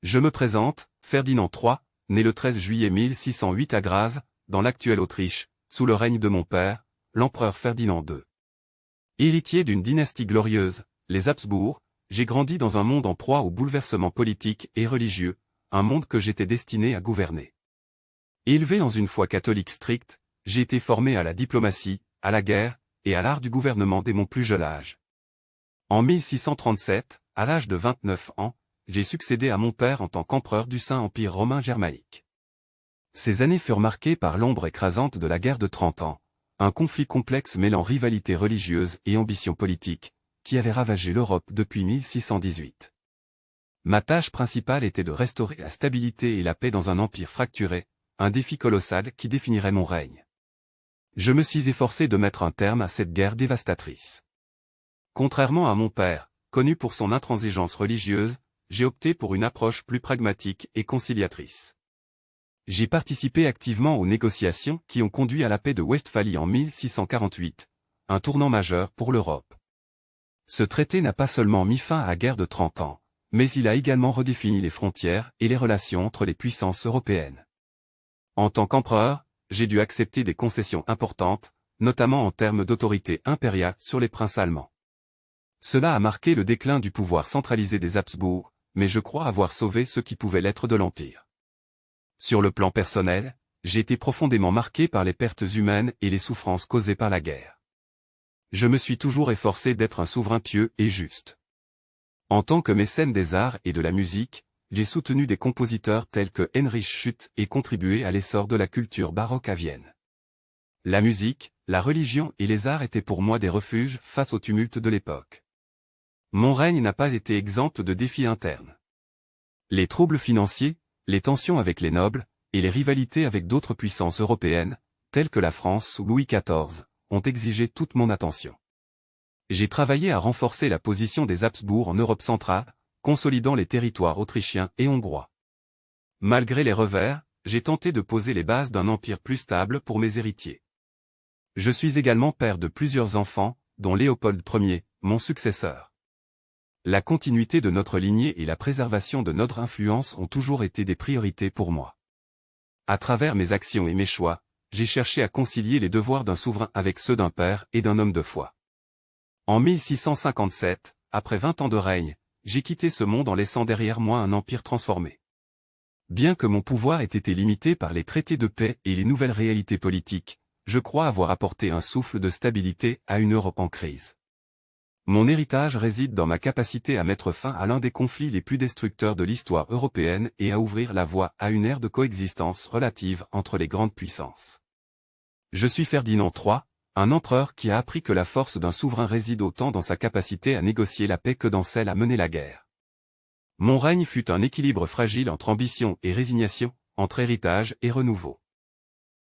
Je me présente, Ferdinand III, né le 13 juillet 1608 à Graz, dans l'actuelle Autriche, sous le règne de mon père, l'empereur Ferdinand II. Héritier d'une dynastie glorieuse, les Habsbourg, j'ai grandi dans un monde en proie aux bouleversements politiques et religieux, un monde que j'étais destiné à gouverner. Élevé dans une foi catholique stricte, j'ai été formé à la diplomatie, à la guerre, et à l'art du gouvernement dès mon plus jeune âge. En 1637, à l'âge de 29 ans, j'ai succédé à mon père en tant qu'empereur du Saint-Empire romain germanique. Ces années furent marquées par l'ombre écrasante de la guerre de 30 ans, un conflit complexe mêlant rivalité religieuse et ambition politique, qui avait ravagé l'Europe depuis 1618. Ma tâche principale était de restaurer la stabilité et la paix dans un empire fracturé, un défi colossal qui définirait mon règne. Je me suis efforcé de mettre un terme à cette guerre dévastatrice. Contrairement à mon père, connu pour son intransigeance religieuse, j'ai opté pour une approche plus pragmatique et conciliatrice. J'ai participé activement aux négociations qui ont conduit à la paix de Westphalie en 1648, un tournant majeur pour l'Europe. Ce traité n'a pas seulement mis fin à la guerre de 30 ans, mais il a également redéfini les frontières et les relations entre les puissances européennes. En tant qu'empereur, j'ai dû accepter des concessions importantes, notamment en termes d'autorité impériale sur les princes allemands. Cela a marqué le déclin du pouvoir centralisé des Habsbourg, mais je crois avoir sauvé ce qui pouvait l'être de l'Empire. Sur le plan personnel, j'ai été profondément marqué par les pertes humaines et les souffrances causées par la guerre. Je me suis toujours efforcé d'être un souverain pieux et juste. En tant que mécène des arts et de la musique, j'ai soutenu des compositeurs tels que Heinrich Schütz et contribué à l'essor de la culture baroque à Vienne. La musique, la religion et les arts étaient pour moi des refuges face au tumulte de l'époque. Mon règne n'a pas été exempt de défis internes. Les troubles financiers, les tensions avec les nobles, et les rivalités avec d'autres puissances européennes, telles que la France sous Louis XIV, ont exigé toute mon attention. J'ai travaillé à renforcer la position des Habsbourg en Europe centrale, consolidant les territoires autrichiens et hongrois. Malgré les revers, j'ai tenté de poser les bases d'un empire plus stable pour mes héritiers. Je suis également père de plusieurs enfants, dont Léopold Ier, mon successeur. La continuité de notre lignée et la préservation de notre influence ont toujours été des priorités pour moi. À travers mes actions et mes choix, j'ai cherché à concilier les devoirs d'un souverain avec ceux d'un père et d'un homme de foi. En 1657, après 20 ans de règne, j'ai quitté ce monde en laissant derrière moi un empire transformé. Bien que mon pouvoir ait été limité par les traités de paix et les nouvelles réalités politiques, je crois avoir apporté un souffle de stabilité à une Europe en crise. Mon héritage réside dans ma capacité à mettre fin à l'un des conflits les plus destructeurs de l'histoire européenne et à ouvrir la voie à une ère de coexistence relative entre les grandes puissances. Je suis Ferdinand III, un empereur qui a appris que la force d'un souverain réside autant dans sa capacité à négocier la paix que dans celle à mener la guerre. Mon règne fut un équilibre fragile entre ambition et résignation, entre héritage et renouveau.